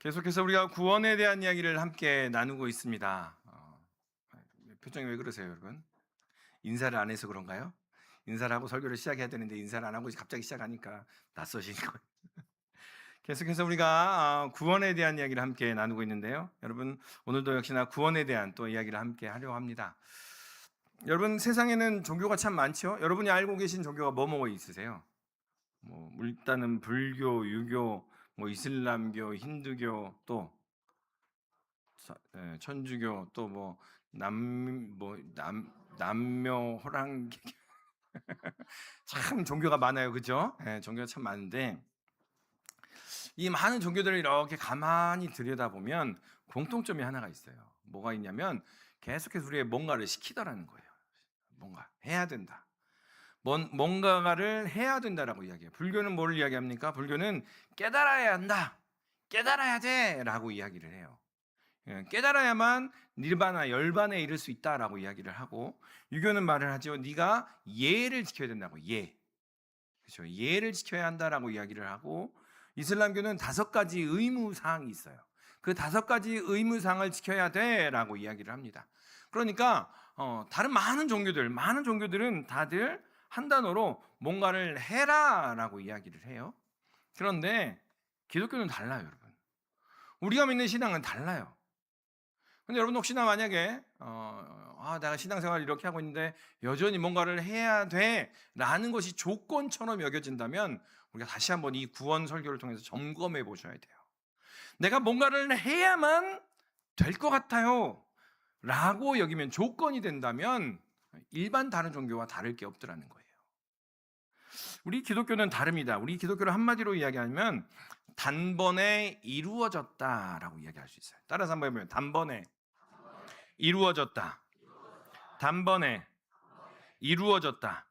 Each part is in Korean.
계속해서 우리가 구원에 대한 이야기를 함께 나누고 있습니다. 표정이 왜 그러세요, 여러분? 인사를 안 해서 그런가요? 인사를 하고 설교를 시작해야 되는데 인사를 안 하고 갑자기 시작하니까 낯서시는 거예요. 계속해서 우리가 구원에 대한 이야기를 함께 나누고 있는데요. 여러분, 오늘도 역시나 구원에 대한 또 이야기를 함께 하려고 합니다. 여러분, 세상에는 종교가 참 많죠? 여러분이 알고 계신 종교가 뭐 있으세요? 일단은 불교, 유교, 이슬람교, 힌두교, 또 천주교, 또 남묘, 호랑기 참 종교가 많아요, 그죠? 종교가 참 많은데 이 많은 종교들을 이렇게 가만히 들여다보면 공통점이 하나가 있어요. 뭐가 있냐면 계속해서 우리의 뭔가를 시키더라는 거예요. 뭔가 해야 된다. 뭔가를 해야 된다라고 이야기해요. 불교는 뭘 이야기합니까? 불교는 깨달아야 한다. 깨달아야 돼. 라고 이야기를 해요. 깨달아야만 니르바나 열반에 이를 수 있다라고 이야기를 하고, 유교는 말을 하죠. 네가 예를 지켜야 된다고. 예. 그렇죠. 예를 지켜야 한다라고 이야기를 하고, 이슬람교는 5가지 의무 사항이 있어요. 그 5가지 의무 사항을 지켜야 돼라고 이야기를 합니다. 그러니까 다른 많은 종교들은 다들 한 단어로 뭔가를 해라라고 이야기를 해요. 그런데 기독교는 달라요, 여러분. 우리가 믿는 신앙은 달라요. 근데 여러분 혹시나 만약에 내가 신앙생활을 이렇게 하고 있는데 여전히 뭔가를 해야 돼라는 것이 조건처럼 여겨진다면 우리가 다시 한번 이 구원 설교를 통해서 점검해 보셔야 돼요. 내가 뭔가를 해야만 될 것 같아요 라고 여기면 조건이 된다면 일반 다른 종교와 다를 게 없더라는 거예요. 우리 기독교는 다릅니다. 우리 기독교를 한마디로 이야기하면 단번에 이루어졌다라고 이야기할 수 있어요. 따라서 한번 해보면 단번에 이루어졌다. 단번에 이루어졌다.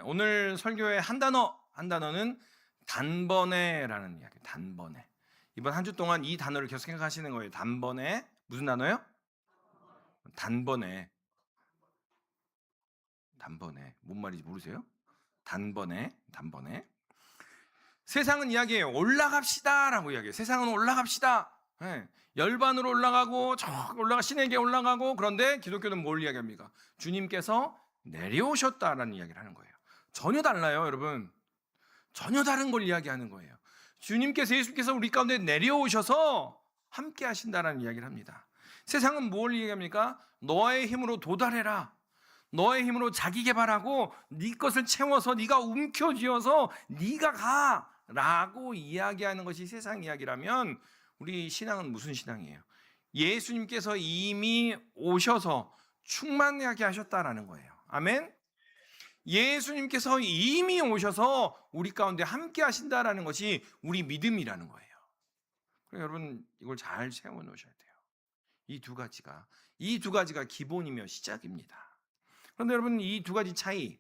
오늘 설교의 한 단어는 단번에라는 이야기. 단번에. 이번 한 주 동안 이 단어를 계속 생각하시는 거예요. 단번에. 무슨 단어요? 단번에. 뭔 말인지 모르세요? 단번에. 세상은 이야기해요. 올라갑시다라고 이야기해요. 세상은 올라갑시다. 열반으로 올라가고 신에게 올라가고. 그런데 기독교는 뭘 이야기합니까? 주님께서 내려오셨다라는 이야기를 하는 거예요. 전혀 달라요, 여러분. 전혀 다른 걸 이야기하는 거예요. 예수님께서 우리 가운데 내려오셔서 함께 하신다라는 이야기를 합니다. 세상은 뭘 이야기합니까? 너의 힘으로 도달해라. 너의 힘으로 자기 개발하고 네 것을 채워서 네가 움켜쥐어서 네가 가라고 이야기하는 것이 세상 이야기라면 우리 신앙은 무슨 신앙이에요? 예수님께서 이미 오셔서 충만하게 하셨다라는 거예요. 아멘? 예수님께서 이미 오셔서 우리 가운데 함께 하신다라는 것이 우리 믿음이라는 거예요. 그래서 여러분 이걸 잘 세워 놓으셔야 돼요. 이 두 가지가 기본이며 시작입니다. 그런데 여러분 이 2가지 차이,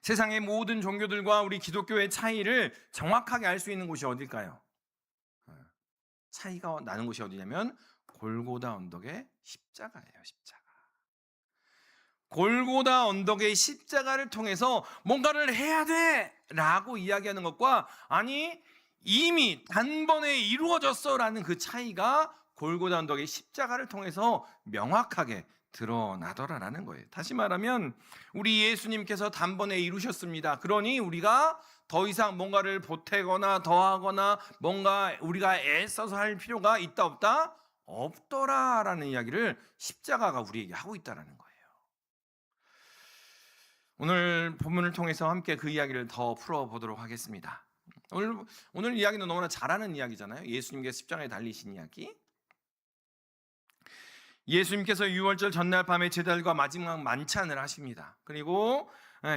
세상의 모든 종교들과 우리 기독교의 차이를 정확하게 알 수 있는 곳이 어딜까요? 차이가 나는 곳이 어디냐면 골고다 언덕의 십자가예요. 십자가. 골고다 언덕의 십자가를 통해서 뭔가를 해야 돼 라고 이야기하는 것과 아니 이미 단번에 이루어졌어 라는 그 차이가 골고다 언덕의 십자가를 통해서 명확하게 드러나더라라는 거예요. 다시 말하면 우리 예수님께서 단번에 이루셨습니다. 그러니 우리가 더 이상 뭔가를 보태거나 더하거나 뭔가 우리가 애써서 할 필요가 있다 없다? 없더라라는 이야기를 십자가가 우리에게 하고 있다는 거예요. 오늘 본문을 통해서 함께 그 이야기를 더 풀어보도록 하겠습니다. 오늘 이야기는 너무나 잘 아는 이야기잖아요. 예수님께서 십자가에 달리신 이야기. 예수님께서 유월절 전날 밤에 제자들과 마지막 만찬을 하십니다. 그리고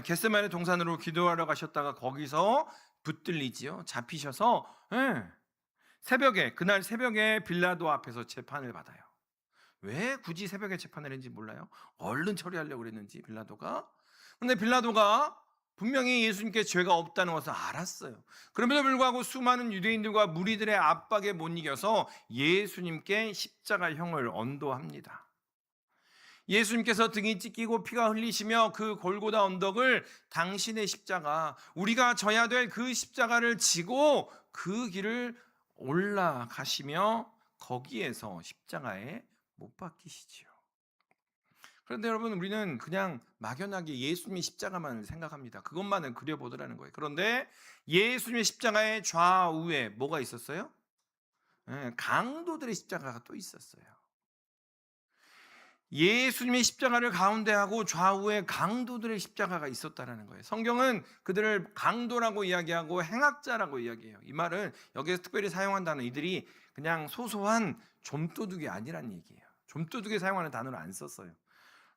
겟세마네 동산으로 기도하러 가셨다가 거기서 붙들리지요. 잡히셔서 그날 새벽에 빌라도 앞에서 재판을 받아요. 왜 굳이 새벽에 재판을 했는지 몰라요. 얼른 처리하려고 그랬는지 빌라도가. 근데 빌라도가 분명히 예수님께 죄가 없다는 것을 알았어요. 그럼에도 불구하고 수많은 유대인들과 무리들의 압박에 못 이겨서 예수님께 십자가형을 언도합니다. 예수님께서 등이 찢기고 피가 흘리시며 그 골고다 언덕을 당신의 십자가, 우리가 져야 될 그 십자가를 지고 그 길을 올라가시며 거기에서 십자가에 못 박히시지요. 그런데 여러분, 우리는 그냥 막연하게 예수님의 십자가만을 생각합니다. 그것만을 그려보더라는 거예요. 그런데 예수님의 십자가의 좌우에 뭐가 있었어요? 강도들의 십자가가 또 있었어요. 예수님의 십자가를 가운데 하고 좌우에 강도들의 십자가가 있었다는 거예요. 성경은 그들을 강도라고 이야기하고 행악자라고 이야기해요. 이 말은 여기에서 특별히 사용한다는 이들이 그냥 소소한 좀도둑이 아니란 얘기예요. 좀도둑에 사용하는 단어를 안 썼어요.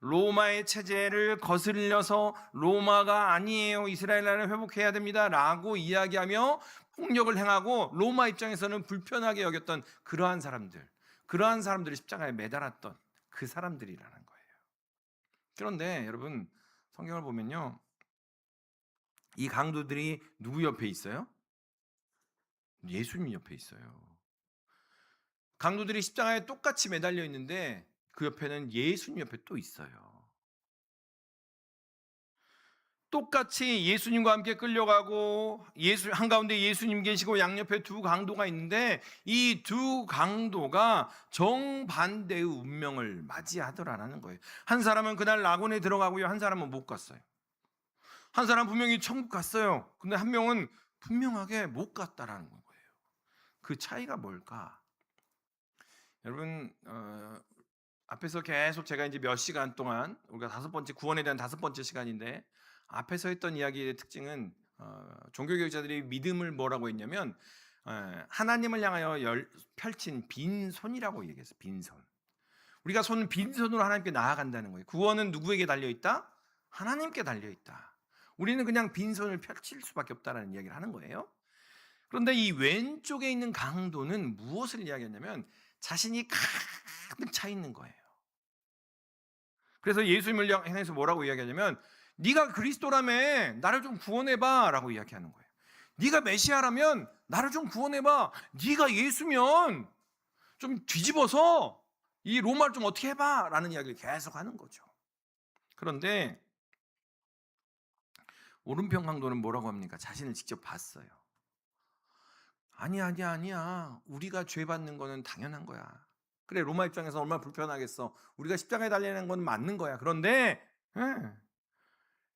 로마의 체제를 거슬려서 로마가 아니에요, 이스라엘 나라를 회복해야 됩니다 라고 이야기하며 폭력을 행하고 로마 입장에서는 불편하게 여겼던 그러한 사람들이 십자가에 매달았던 그 사람들이라는 거예요. 그런데 여러분, 성경을 보면요, 이 강도들이 누구 옆에 있어요? 예수님 옆에 있어요. 강도들이 십자가에 똑같이 매달려 있는데 그 옆에는 예수님 옆에 또 있어요. 똑같이 예수님과 함께 끌려가고 한가운데 예수님 계시고 양옆에 두 강도가 있는데 이 두 강도가 정반대의 운명을 맞이하더라는 거예요. 한 사람은 그날 낙원에 들어가고요, 한 사람은 못 갔어요. 한 사람은 분명히 천국 갔어요. 근데 한 명은 분명하게 못 갔다라는 거예요. 그 차이가 뭘까? 여러분, 앞에서 계속 제가 이제 몇 시간 동안, 우리가 구원에 대한 5번째 시간인데, 앞에서 했던 이야기의 특징은 종교개혁자들이 믿음을 뭐라고 했냐면 하나님을 향하여 펼친 빈손이라고 얘기했어요. 빈손. 우리가 빈손으로 하나님께 나아간다는 거예요. 구원은 누구에게 달려있다? 하나님께 달려있다. 우리는 그냥 빈손을 펼칠 수밖에 없다는 이야기를 하는 거예요. 그런데 이 왼쪽에 있는 강도는 무엇을 이야기했냐면 자신이 가득 차 있는 거예요. 그래서 예수님을 향해서 뭐라고 이야기하냐면 네가 그리스도라며 나를 좀 구원해봐 라고 이야기하는 거예요. 네가 메시아라면 나를 좀 구원해봐. 네가 예수면 좀 뒤집어서 이 로마를 좀 어떻게 해봐 라는 이야기를 계속 하는 거죠. 그런데 오른편 강도는 뭐라고 합니까? 자신을 직접 봤어요. 아니야. 우리가 죄 받는 거는 당연한 거야. 그래, 로마 입장에서 얼마나 불편하겠어. 우리가 십자가에 달리는 건 맞는 거야. 그런데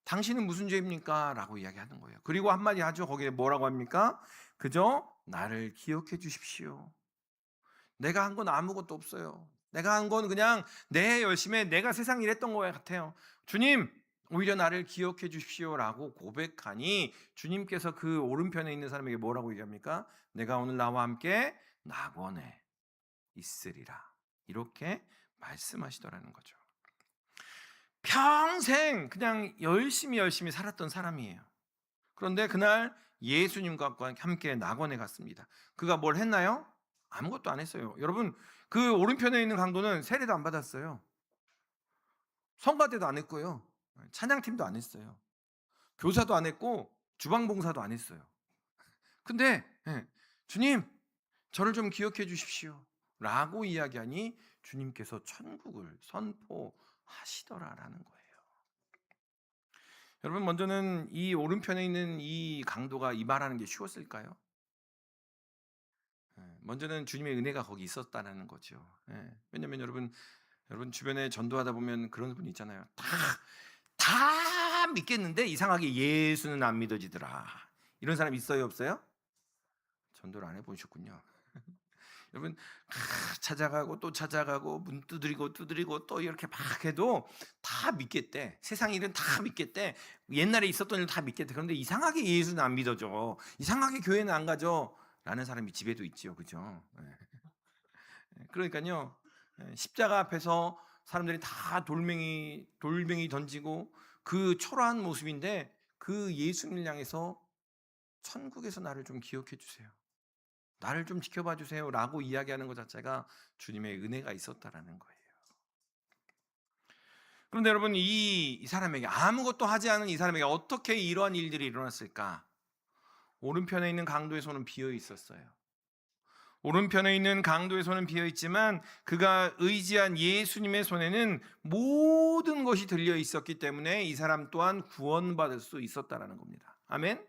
당신은 무슨 죄입니까? 라고 이야기하는 거예요. 그리고 한마디 하죠. 거기에 뭐라고 합니까? 그저 나를 기억해 주십시오. 내가 한 건 아무것도 없어요. 내가 한 건 그냥 내 열심에 내가 세상 일했던 거 같아요. 주님, 오히려 나를 기억해 주십시오 라고 고백하니 주님께서 그 오른편에 있는 사람에게 뭐라고 얘기합니까? 내가 오늘 나와 함께 낙원에 있으리라, 이렇게 말씀하시더라는 거죠. 평생 그냥 열심히 살았던 사람이에요. 그런데 그날 예수님과 함께 낙원에 갔습니다. 그가 뭘 했나요? 아무것도 안 했어요. 여러분, 그 오른편에 있는 강도는 세례도 안 받았어요. 성가대도 안 했고요. 찬양팀도 안 했어요. 교사도 안 했고 주방봉사도 안 했어요. 근데 주님, 저를 좀 기억해 주십시오 라고 이야기하니 주님께서 천국을 선포하시더라라는 거예요. 여러분, 먼저는 이 오른편에 있는 이 강도가 이 말하는 게 쉬웠을까요? 먼저는 주님의 은혜가 거기 있었다는 거죠. 왜냐하면 여러분 주변에 전도하다 보면 그런 분이 있잖아요. 다 믿겠는데 이상하게 예수는 안 믿어지더라. 이런 사람 있어요, 없어요? 전도를 안 해보셨군요. 여러분, 찾아가고 또 찾아가고 문 두드리고 또 이렇게 막 해도 다 믿겠대. 세상 일은 다 믿겠대. 옛날에 있었던 일 다 믿겠대. 그런데 이상하게 예수는 안 믿어져. 이상하게 교회는 안 가죠. 라는 사람이 집에도 있죠. 그죠? 그러니까요, 십자가 앞에서 사람들이 다 돌멩이 던지고 그 초라한 모습인데 그 예수님을 향해서 천국에서 나를 좀 기억해 주세요, 나를 좀 지켜봐 주세요 라고 이야기하는 것 자체가 주님의 은혜가 있었다라는 거예요. 그런데 여러분, 이 사람에게, 아무것도 하지 않은 이 사람에게 어떻게 이러한 일들이 일어났을까? 오른편에 있는 강도의 손은 비어 있었어요. 오른편에 있는 강도의 손은 비어 있지만 그가 의지한 예수님의 손에는 모든 것이 들려 있었기 때문에 이 사람 또한 구원받을 수 있었다라는 겁니다. 아멘.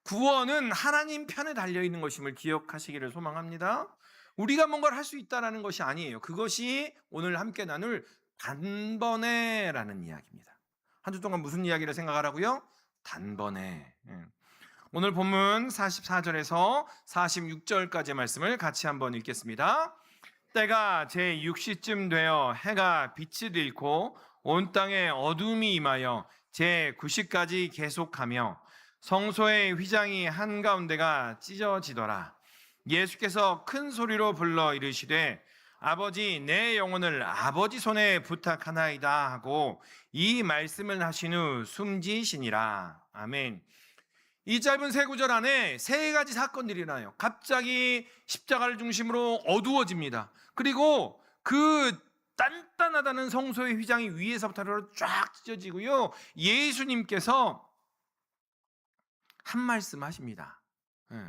구원은 하나님 편에 달려 있는 것임을 기억하시기를 소망합니다. 우리가 뭔가를 할 수 있다라는 것이 아니에요. 그것이 오늘 함께 나눌 단번에라는 이야기입니다. 한 주 동안 무슨 이야기를 생각하라고요? 단번에. 오늘 본문 44절에서 46절까지의 말씀을 같이 한번 읽겠습니다. 때가 제6시쯤 되어 해가 빛을 잃고 온 땅에 어둠이 임하여 제9시까지 계속하며 성소의 휘장이 한가운데가 찢어지더라. 예수께서 큰 소리로 불러 이르시되 아버지 내 영혼을 아버지 손에 부탁하나이다 하고 이 말씀을 하신 후 숨지시니라. 아멘. 이 짧은 세 구절 안에 세 가지 사건들이 일어나요. 갑자기 십자가를 중심으로 어두워집니다. 그리고 그 단단하다는 성소의 휘장이 위에서부터 아래로 쫙 찢어지고요. 예수님께서 한 말씀 하십니다.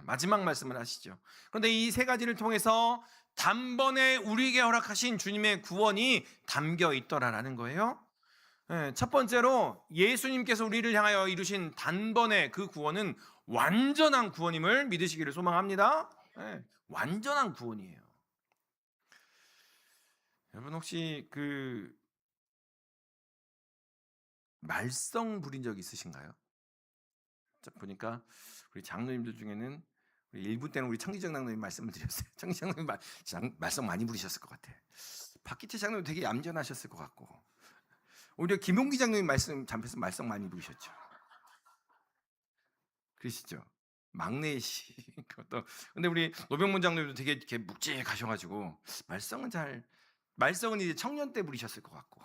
마지막 말씀을 하시죠. 그런데 이 세 가지를 통해서 단번에 우리에게 허락하신 주님의 구원이 담겨 있더라라는 거예요. 첫 번째로 예수님께서 우리를 향하여 이루신 단번에 그 구원은 완전한 구원임을 믿으시기를 소망합니다. 완전한 구원이에요. 여러분 혹시 그 말썽 부린 적 있으신가요? 보니까 우리 장로님들 중에는 우리 1부 때는 우리 청기정 장로님 말씀을 드렸어요. 청기정 장로님 말썽 많이 부리셨을 것 같아. 박기태 장로님 되게 얌전하셨을 것 같고, 오히려 김용기 장로님 잠에서 말썽 많이 부리셨죠. 그러시죠? 막내시. 그것도. 근데 우리 노병문 장로님도 되게 이렇게 묵직하셔가지고 말썽은 이제 청년 때 부리셨을 것 같고.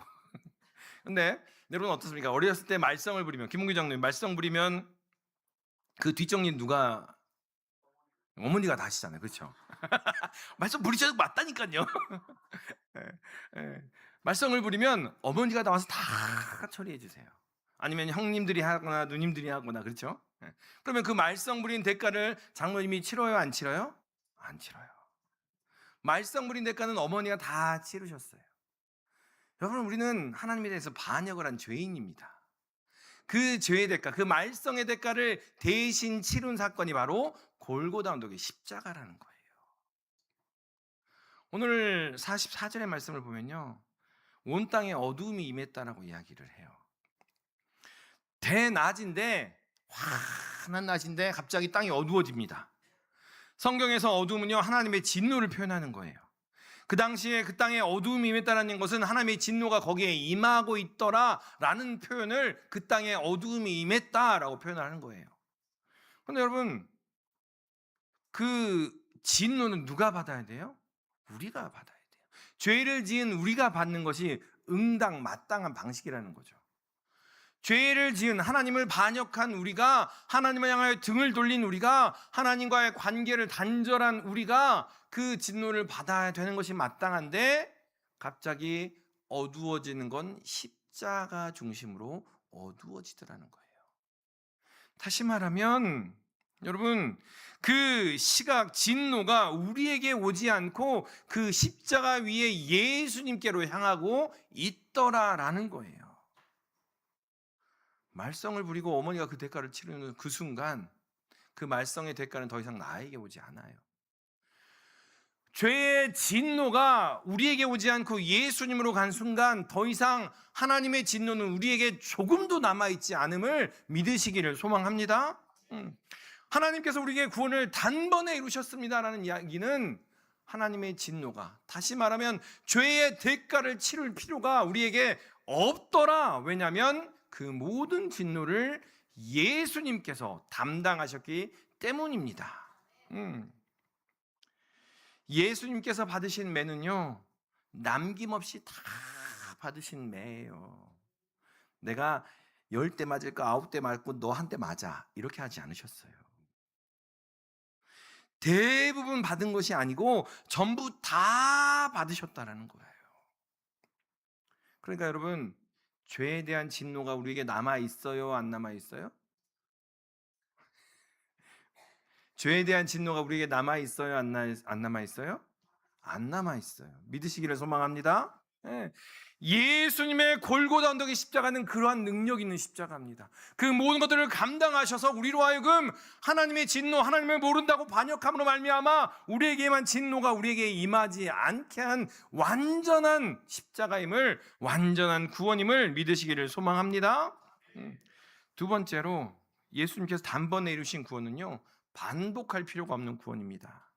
근데 여러분 어떻습니까? 어렸을 때 말썽을 부리면, 김용기 장로님 말썽 부리면 그 뒷정리 누가? 어머니가 다 하시잖아요. 그렇죠? 말썽 부리셔도 맞다니까요. 말썽을 부리면 어머니가 나와서 다 처리해 주세요. 아니면 형님들이 하거나 누님들이 하거나, 그렇죠? 그러면 그 말썽 부린 대가를 장로님이 치러요, 안 치러요? 안 치러요. 말썽 부린 대가는 어머니가 다 치르셨어요. 여러분, 우리는 하나님에 대해서 반역을 한 죄인입니다. 그 죄의 대가, 그 말썽의 대가를 대신 치른 사건이 바로 골고다 언덕의 십자가라는 거예요. 오늘 44절의 말씀을 보면요, 온 땅에 어두움이 임했다라고 이야기를 해요. 대낮인데, 환한 낮인데 갑자기 땅이 어두워집니다. 성경에서 어두움은요, 하나님의 진노를 표현하는 거예요. 그 당시에 그 땅에 어두움이 임했다는 것은 하나님의 진노가 거기에 임하고 있더라라는 표현을, 그 땅에 어두움이 임했다라고 표현을 하는 거예요. 그런데 여러분, 그 진노는 누가 받아야 돼요? 우리가 받아야 돼요. 죄를 지은 우리가 받는 것이 마땅한 방식이라는 거죠. 죄를 지은, 하나님을 반역한 우리가, 하나님을 향하여 등을 돌린 우리가, 하나님과의 관계를 단절한 우리가 그 진노를 받아야 되는 것이 마땅한데, 갑자기 어두워지는 건 십자가 중심으로 어두워지더라는 거예요. 다시 말하면 여러분, 그 시각, 진노가 우리에게 오지 않고 그 십자가 위에 예수님께로 향하고 있더라라는 거예요. 말썽을 부리고 어머니가 그 대가를 치르는 그 순간, 그 말썽의 대가는 더 이상 나에게 오지 않아요. 죄의 진노가 우리에게 오지 않고 예수님으로 간 순간, 더 이상 하나님의 진노는 우리에게 조금도 남아있지 않음을 믿으시기를 소망합니다. 하나님께서 우리에게 구원을 단번에 이루셨습니다라는 이야기는, 하나님의 진노가, 다시 말하면 죄의 대가를 치를 필요가 우리에게 없더라. 왜냐하면 그 모든 진노를 예수님께서 담당하셨기 때문입니다. 예수님께서 받으신 매는요, 남김없이 다 받으신 매예요. 내가 10대 맞을까 9대 맞고 너 한 대 맞아, 이렇게 하지 않으셨어요. 대부분 받은 것이 아니고 전부 다 받으셨다라는 거예요. 그러니까 여러분, 죄에 대한 진노가 우리에게 남아 있어요, 안 남아 있어요? 죄에 대한 진노가 우리에게 남아 있어요, 안 남아 있어요? 안 남아 있어요. 믿으시기를 소망합니다. 예. 예수님의 골고다 언덕의 십자가는 그러한 능력 있는 십자가입니다. 그 모든 것들을 감당하셔서 우리로 하여금 하나님의 진노, 하나님을 모른다고 반역함으로 말미암아 우리에게만 진노가 우리에게 임하지 않게 한 완전한 십자가임을, 완전한 구원임을 믿으시기를 소망합니다. 두 번째로 예수님께서 단번에 이루신 구원은요, 반복할 필요가 없는 구원입니다.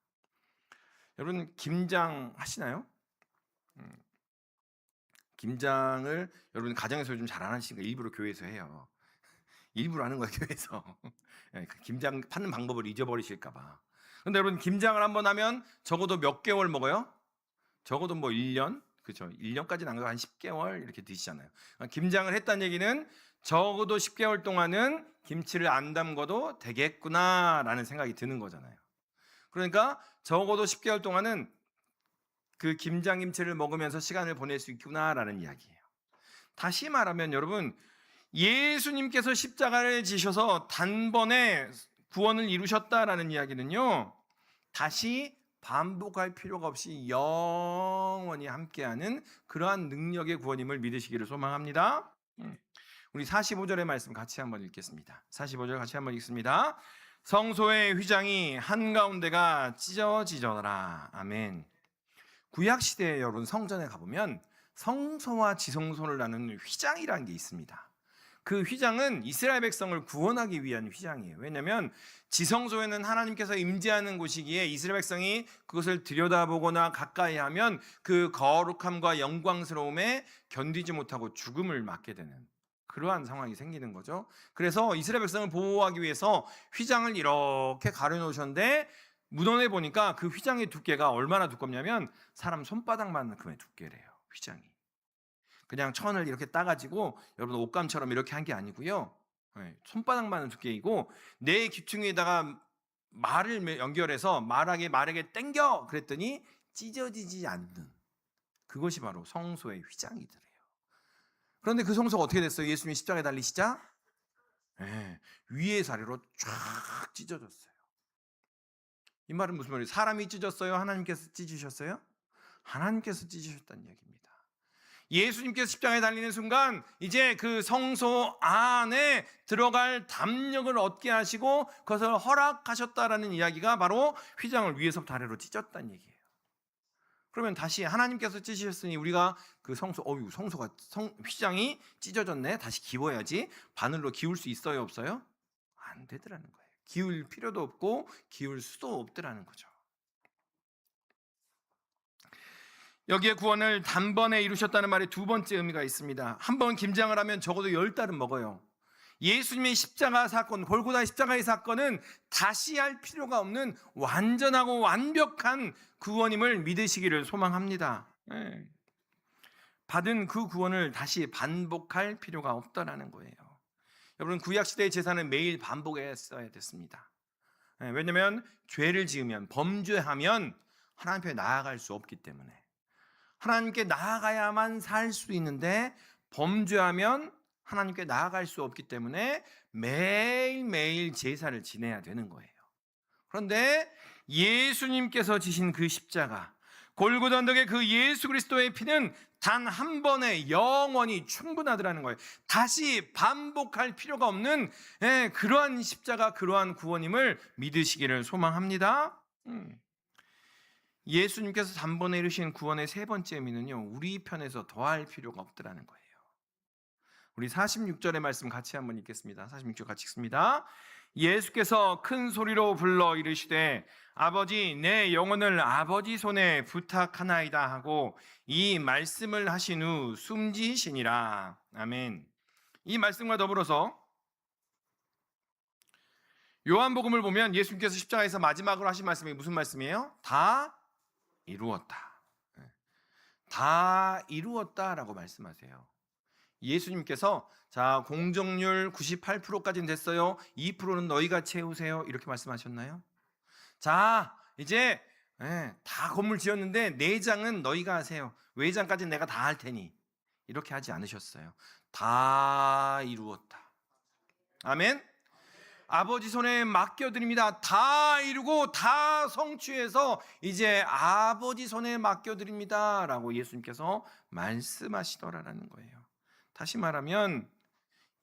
여러분 김장 하시나요? 김장을 여러분 가정에서 좀 잘 안 하시니까 일부러 교회에서 해요. 일부러 하는 거예요, 교회에서. 그 김장 파는 방법을 잊어버리실까 봐. 근데 여러분 김장을 한번 하면 적어도 몇 개월 먹어요? 적어도 뭐 1년? 그렇죠. 1년까지는 안 가고 한 10개월 이렇게 드시잖아요. 김장을 했다는 얘기는 적어도 10개월 동안은 김치를 안 담궈도 되겠구나라는 생각이 드는 거잖아요. 그러니까 적어도 10개월 동안은 그 김장김치를 먹으면서 시간을 보낼 수 있구나라는 이야기예요. 다시 말하면 여러분, 예수님께서 십자가를 지셔서 단번에 구원을 이루셨다라는 이야기는요, 다시 반복할 필요가 없이 영원히 함께하는 그러한 능력의 구원임을 믿으시기를 소망합니다. 우리 45절의 말씀 같이 한번 읽겠습니다. 45절 같이 한번 읽습니다. 성소의 휘장이 한가운데가 찢어지더라. 아멘. 구약시대에 여러분 성전에 가보면 성소와 지성소를 나누는 휘장이라는 게 있습니다. 그 휘장은 이스라엘 백성을 구원하기 위한 휘장이에요. 왜냐하면 지성소에는 하나님께서 임재하는 곳이기에 이스라엘 백성이 그것을 들여다보거나 가까이 하면 그 거룩함과 영광스러움에 견디지 못하고 죽음을 맞게 되는 그러한 상황이 생기는 거죠. 그래서 이스라엘 백성을 보호하기 위해서 휘장을 이렇게 가려놓으셨는데 문헌에 보니까 그 휘장의 두께가 얼마나 두껍냐면 사람 손바닥만큼의 두께래요. 휘장이. 그냥 천을 이렇게 따가지고 여러분 옷감처럼 이렇게 한 게 아니고요. 손바닥만한 두께이고 내 귀퉁이에다가 말을 연결해서 말에게 땡겨 그랬더니 찢어지지 않는 그것이 바로 성소의 휘장이더래요. 그런데 그 성소가 어떻게 됐어요? 예수님이 십자가에 달리시자 위에서 아래로 쫙 찢어졌어요. 이 말은 무슨 말이에요? 사람이 찢었어요? 하나님께서 찢으셨어요? 하나님께서 찢으셨다는 이야기입니다. 예수님께서 십자가에 달리는 순간 이제 그 성소 안에 들어갈 담력을 얻게 하시고 그것을 허락하셨다라는 이야기가 바로 휘장을 위에서부터 아래로 찢었다는 얘기예요. 그러면 다시 하나님께서 찢으셨으니 우리가 그 성소가 휘장이 찢어졌네, 다시 기워야지. 바늘로 기울 수 있어요, 없어요? 안 되더라는 거예요. 기울 필요도 없고 기울 수도 없더라는 거죠. 여기에 구원을 단번에 이루셨다는 말에 두 번째 의미가 있습니다. 한 번 김장을 하면 적어도 10달은 먹어요. 예수님의 십자가 사건, 골고다 십자가의 사건은 다시 할 필요가 없는 완전하고 완벽한 구원임을 믿으시기를 소망합니다. 받은 그 구원을 다시 반복할 필요가 없다라는 거예요. 여러분 구약시대의 제사는 매일 반복했어야 됐습니다. 왜냐하면 죄를 지으면, 범죄하면 하나님 앞에 나아갈 수 없기 때문에, 하나님께 나아가야만 살 수 있는데 범죄하면 하나님께 나아갈 수 없기 때문에 매일매일 제사를 지내야 되는 거예요. 그런데 예수님께서 지신 그 십자가, 골고다 언덕의 그 예수 그리스도의 피는 단 한 번에 영원히 충분하더라는 거예요. 다시 반복할 필요가 없는 그러한 십자가, 그러한 구원임을 믿으시기를 소망합니다. 예수님께서 단번에 이루신 구원의 세 번째 의미는요, 우리 편에서 더할 필요가 없더라는 거예요. 우리 46절의 말씀 같이 한번 읽겠습니다. 46절 같이 읽습니다. 예수께서 큰 소리로 불러 이르시되 아버지 내 영혼을 아버지 손에 부탁하나이다 하고 이 말씀을 하신 후 숨지시니라. 아멘. 이 말씀과 더불어서 요한복음을 보면 예수님께서 십자가에서 마지막으로 하신 말씀이 무슨 말씀이에요? 다 이루었다. 다 이루었다라고 말씀하세요. 예수님께서 자 공정률 98%까지는 됐어요. 2%는 너희가 채우세요. 이렇게 말씀하셨나요? 자 이제 다 건물 지었는데 내장은 너희가 하세요. 외장까지는 내가 다 할 테니 이렇게 하지 않으셨어요. 다 이루었다. 아멘. 아버지 손에 맡겨드립니다. 다 이루고 다 성취해서 이제 아버지 손에 맡겨드립니다 라고 예수님께서 말씀하시더라라는 거예요. 다시 말하면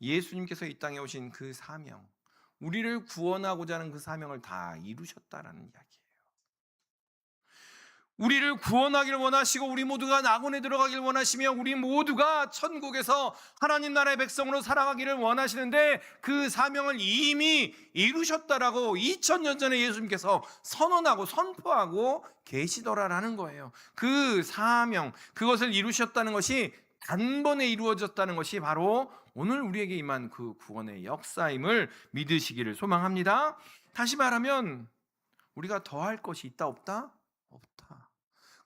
예수님께서 이 땅에 오신 그 사명, 우리를 구원하고자 하는 그 사명을 다 이루셨다라는 이야기예요. 우리를 구원하기를 원하시고 우리 모두가 낙원에 들어가기를 원하시며 우리 모두가 천국에서 하나님 나라의 백성으로 살아가기를 원하시는데 그 사명을 이미 이루셨다라고 2000년 전에 예수님께서 선언하고 선포하고 계시더라라는 거예요. 그 사명, 그것을 이루셨다는 것이 단번에 이루어졌다는 것이 바로 오늘 우리에게 임한 그 구원의 역사임을 믿으시기를 소망합니다. 다시 말하면 우리가 더할 것이 있다 없다? 없다.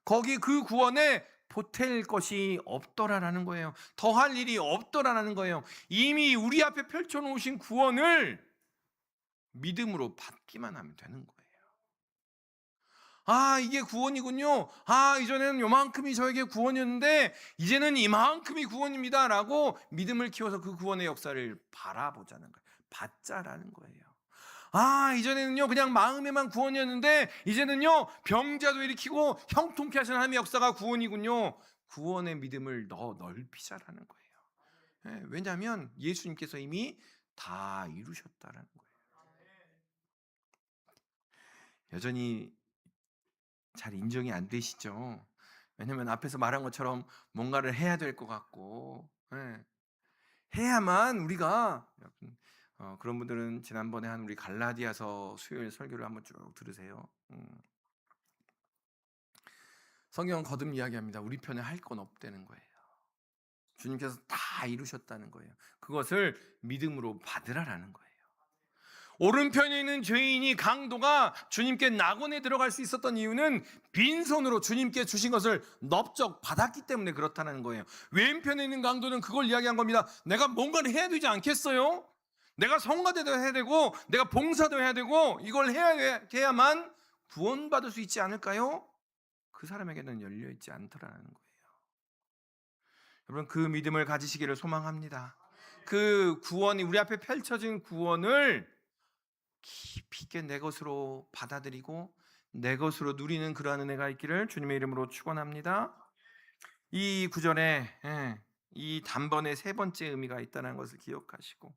거기 그 구원에 보탤 것이 없더라라는 거예요. 더할 일이 없더라라는 거예요. 이미 우리 앞에 펼쳐놓으신 구원을 믿음으로 받기만 하면 되는 거예요. 아, 이게 구원이군요. 아, 이전에는 요만큼이 저에게 구원이었는데 이제는 이만큼이 구원입니다 라고 믿음을 키워서 그 구원의 역사를 바라보자는 거예요. 받자라는 거예요. 아, 이전에는요 그냥 마음에만 구원이었는데 이제는요 병자도 일으키고 형통케 하시는 하나님의 역사가 구원이군요. 구원의 믿음을 더 넓히자라는 거예요. 왜냐하면 예수님께서 이미 다 이루셨다라는 거예요. 여전히 잘 인정이 안 되시죠? 왜냐하면 앞에서 말한 것처럼 뭔가를 해야 될 것 같고, 해야만 우리가, 그런 분들은 지난번에 한 우리 갈라디아서 수요일 설교를 한번 쭉 들으세요. 성경은 거듭 이야기합니다. 우리 편에 할 건 없다는 거예요. 주님께서 다 이루셨다는 거예요. 그것을 믿음으로 받으라라는 거예요. 오른편에 있는 죄인이 강도가 주님께 낙원에 들어갈 수 있었던 이유는 빈손으로 주님께 주신 것을 넓적 받았기 때문에 그렇다는 거예요. 왼편에 있는 강도는 그걸 이야기한 겁니다. 내가 뭔가를 해야 되지 않겠어요? 내가 성가대도 해야 되고 내가 봉사도 해야 되고 이걸 해야만 구원받을 수 있지 않을까요? 그 사람에게는 열려있지 않더라는 거예요. 여러분, 그 믿음을 가지시기를 소망합니다. 그 구원이, 우리 앞에 펼쳐진 구원을 깊이 있게 내 것으로 받아들이고 내 것으로 누리는 그러한 은혜가 있기를 주님의 이름으로 축원합니다. 이 구절에 이 단번에 세 번째 의미가 있다는 것을 기억하시고,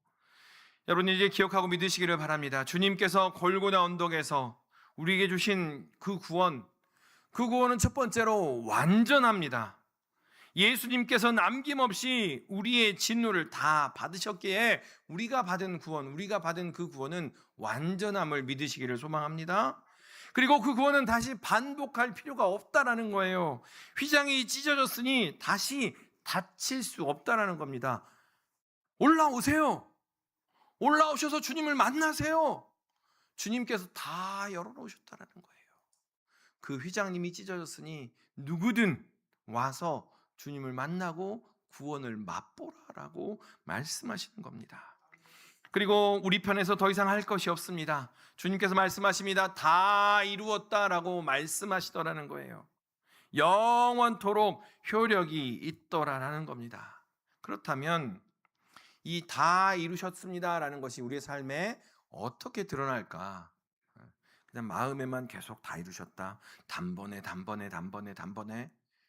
여러분 이제 기억하고 믿으시기를 바랍니다. 주님께서 골고다 언덕에서 우리에게 주신 그 구원은 첫 번째로 완전합니다. 예수님께서 남김없이 우리의 진노를 다 받으셨기에 우리가 받은 그 구원은 완전함을 믿으시기를 소망합니다. 그리고 그 구원은 다시 반복할 필요가 없다라는 거예요. 휘장이 찢어졌으니 다시 닫힐 수 없다라는 겁니다. 올라오셔서 주님을 만나세요. 주님께서 다 열어놓으셨다라는 거예요. 그 휘장님이 찢어졌으니 누구든 와서 주님을 만나고 구원을 맛보라라고 말씀하시는 겁니다. 그리고 우리 편에서 더 이상 할 것이 없습니다. 주님께서 말씀하십니다. 다 이루었다라고 말씀하시더라는 거예요. 영원토록 효력이 있더라라는 겁니다. 그렇다면 이 다 이루셨습니다라는 것이 우리의 삶에 어떻게 드러날까? 그냥 마음에만 계속 다 이루셨다. 단번에.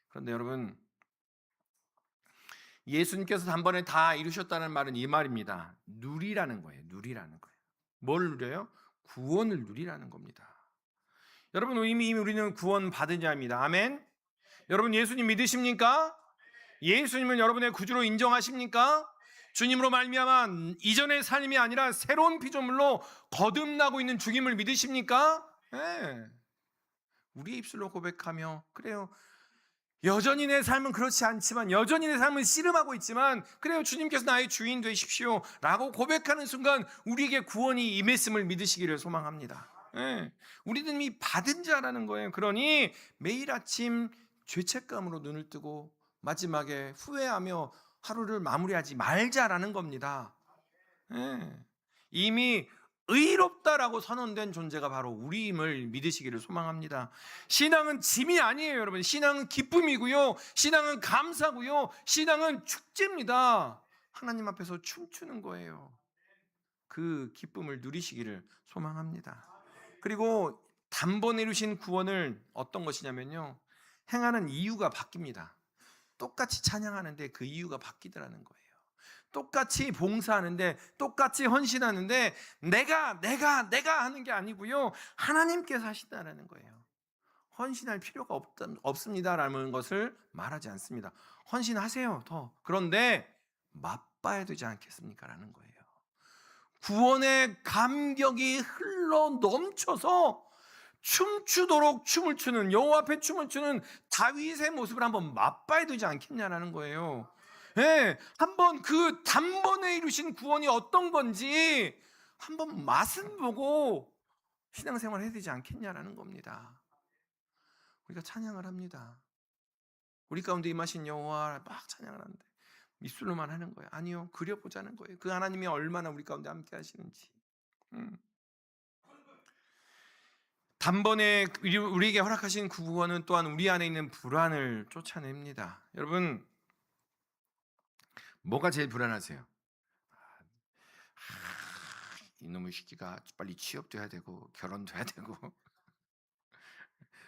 그런데 여러분, 예수님께서 단번에 다 이루셨다는 말은 이 말입니다. 누리라는 거예요. 뭘 누려요? 구원을 누리라는 겁니다. 여러분, 이미 우리는 구원 받은 자입니다. 아멘. 여러분, 예수님 믿으십니까? 예수님은 여러분의 구주로 인정하십니까? 주님으로 말미암아 이전의 삶이 아니라 새로운 피조물로 거듭나고 있는 죽임을 믿으십니까? 네. 우리의 입술로 고백하며, 그래요, 여전히 내 삶은 그렇지 않지만, 여전히 내 삶은 씨름하고 있지만, 그래요, 주님께서 나의 주인 되십시오 라고 고백하는 순간 우리에게 구원이 임했음을 믿으시기를 소망합니다. 우리는 이미 받은 자라는 거예요. 그러니 매일 아침 죄책감으로 눈을 뜨고 마지막에 후회하며 하루를 마무리하지 말자라는 겁니다. 이미 의롭다라고 선언된 존재가 바로 우리임을 믿으시기를 소망합니다. 신앙은 짐이 아니에요, 여러분. 신앙은 기쁨이고요, 신앙은 감사고요, 신앙은 축제입니다. 하나님 앞에서 춤추는 거예요. 그 기쁨을 누리시기를 소망합니다. 그리고 단번에 이루신 구원을 어떤 것이냐면요, 행하는 이유가 바뀝니다. 똑같이 찬양하는데 그 이유가 바뀌더라는 거예요. 똑같이 봉사하는데, 똑같이 헌신하는데 내가 하는 게 아니고요, 하나님께서 하신다는 거예요. 헌신할 필요가 없습니다라는 것을 말하지 않습니다. 헌신하세요 더. 그런데 맛봐야 되지 않겠습니까? 라는 거예요. 구원의 감격이 흘러 넘쳐서 춤추도록 춤을 추는, 여호와 앞에 춤을 추는 다윗의 모습을 한번 맛봐야 되지 않겠냐라는 거예요. 예, 한번 그 단번에 이루신 구원이 어떤 건지 한번 맛은 보고 신앙생활 해야 되지 않겠냐라는 겁니다. 우리가 찬양을 합니다. 우리 가운데 임하신 여호와 막 찬양을 하는데 입술로만 하는 거예요. 아니요, 그려보자는 거예요. 그 하나님이 얼마나 우리 가운데 함께 하시는지. 단번에 우리에게 허락하신 구원은 또한 우리 안에 있는 불안을 쫓아냅니다. 여러분, 뭐가 제일 불안하세요? 이놈의 새끼가 빨리 취업도 해야 되고 결혼도 해야 되고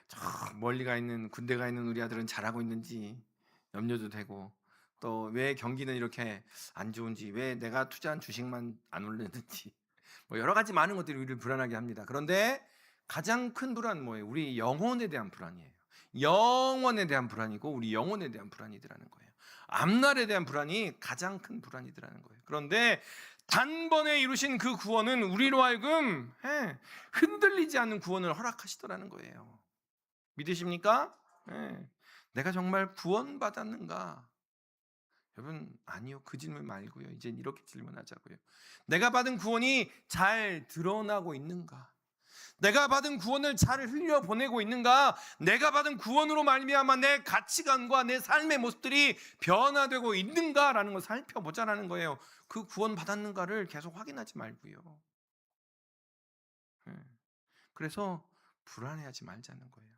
저 멀리 가 있는, 군대 가 있는 우리 아들은 잘하고 있는지 염려도 되고, 또 왜 경기는 이렇게 안 좋은지, 왜 내가 투자한 주식만 안 오르는지, 뭐 여러 가지 많은 것들이 우리를 불안하게 합니다. 그런데 가장 큰 불안은 뭐예요? 우리 영혼에 대한 불안이에요. 영혼에 대한 불안이고 우리 영혼에 대한 불안이더라는 거예요. 앞날에 대한 불안이 가장 큰 불안이더라는 거예요. 그런데 단번에 이루신 그 구원은 우리로 하여금 흔들리지 않는 구원을 허락하시더라는 거예요. 믿으십니까? 내가 정말 구원받았는가? 여러분, 아니요, 그 질문 말고요, 이제 이렇게 질문하자고요. 내가 받은 구원이 잘 드러나고 있는가? 내가 받은 구원을 잘 흘려보내고 있는가? 내가 받은 구원으로 말미암아 내 가치관과 내 삶의 모습들이 변화되고 있는가라는 걸 살펴보자라는 거예요. 그 구원 받았는가를 계속 확인하지 말고요. 그래서 불안해하지 말자는 거예요.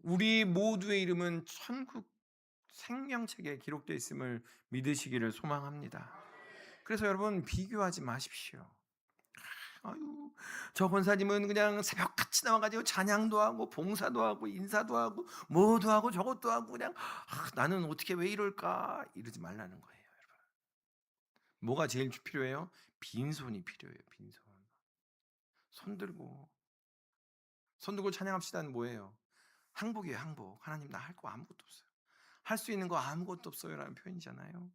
우리 모두의 이름은 천국 생명책에 기록되어 있음을 믿으시기를 소망합니다. 그래서 여러분, 비교하지 마십시오. 아유, 저 권사님은 그냥 새벽같이 나와가지고 찬양도 하고 봉사도 하고 인사도 하고 뭐도 하고 저것도 하고 그냥 나는 어떻게 왜 이럴까, 이러지 말라는 거예요. 여러분, 뭐가 제일 필요해요? 빈손이 필요해요. 빈손. 손 들고 찬양합시다는 뭐예요? 항복이에요. 항복. 하나님, 나 할 거 아무것도 없어요. 할 수 있는 거 아무것도 없어요 라는 표현이잖아요.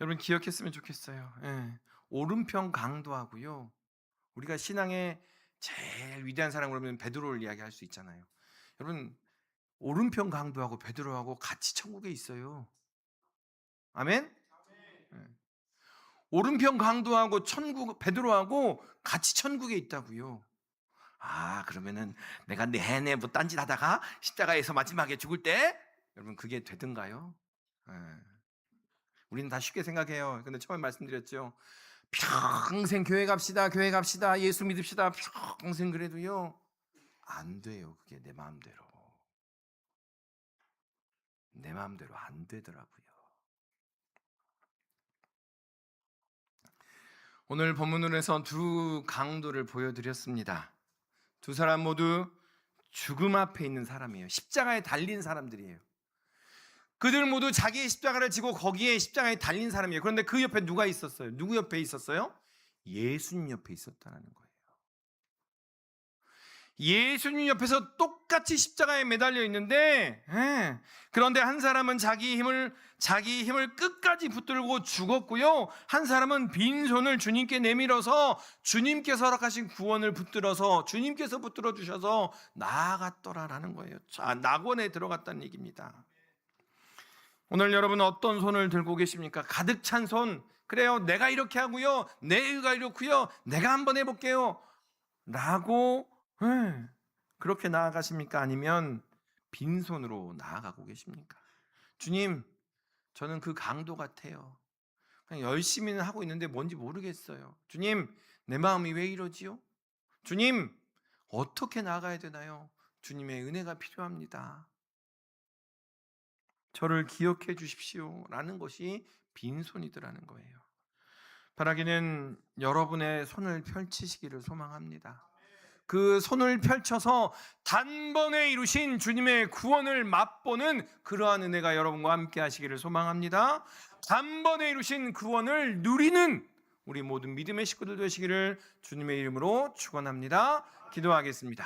여러분, 기억했으면 좋겠어요. 오른편 강도하고요, 우리가 신앙의 제일 위대한 사람 그러면 베드로를 이야기할 수 있잖아요. 여러분, 오른편 강도하고 베드로하고 같이 천국에 있어요. 아멘? 오른편 강도하고 베드로하고 같이 천국에 있다고요. 그러면은 내가 내내 뭐 딴짓 하다가 십자가에서 마지막에 죽을 때, 여러분, 그게 되든가요? 우리는 다 쉽게 생각해요. 근데 처음에 말씀드렸죠. 평생 교회 갑시다, 예수 믿읍시다, 평생 그래도요, 안 돼요. 그게 내 마음대로 안 되더라고요. 오늘 본문으로 해서 두 강도를 보여드렸습니다. 두 사람 모두 죽음 앞에 있는 사람이에요. 십자가에 달린 사람들이에요. 그들 모두 자기의 십자가를 지고 거기에 십자가에 달린 사람이에요. 그런데 그 옆에 누가 있었어요? 누구 옆에 있었어요? 예수님 옆에 있었다는 거예요. 예수님 옆에서 똑같이 십자가에 매달려 있는데, 그런데 한 사람은 자기 힘을 끝까지 붙들고 죽었고요, 한 사람은 빈손을 주님께 내밀어서 주님께서 허락하신 구원을 주님께서 붙들어 주셔서 나아갔더라라는 거예요. 낙원에 들어갔다는 얘기입니다. 오늘 여러분, 어떤 손을 들고 계십니까? 가득 찬 손. 그래요, 내가 이렇게 하고요, 내 의가 이렇고요, 내가 한번 해볼게요 라고 그렇게 나아가십니까? 아니면 빈손으로 나아가고 계십니까? 주님, 저는 그 강도 같아요. 그냥 열심히는 하고 있는데 뭔지 모르겠어요. 주님, 내 마음이 왜 이러지요? 주님, 어떻게 나아가야 되나요? 주님의 은혜가 필요합니다. 저를 기억해 주십시오 라는 것이 빈손이더라는 거예요. 바라기는 여러분의 손을 펼치시기를 소망합니다. 그 손을 펼쳐서 단번에 이루신 주님의 구원을 맛보는 그러한 은혜가 여러분과 함께 하시기를 소망합니다. 단번에 이루신 구원을 누리는 우리 모든 믿음의 식구들 되시기를 주님의 이름으로 축원합니다. 기도하겠습니다.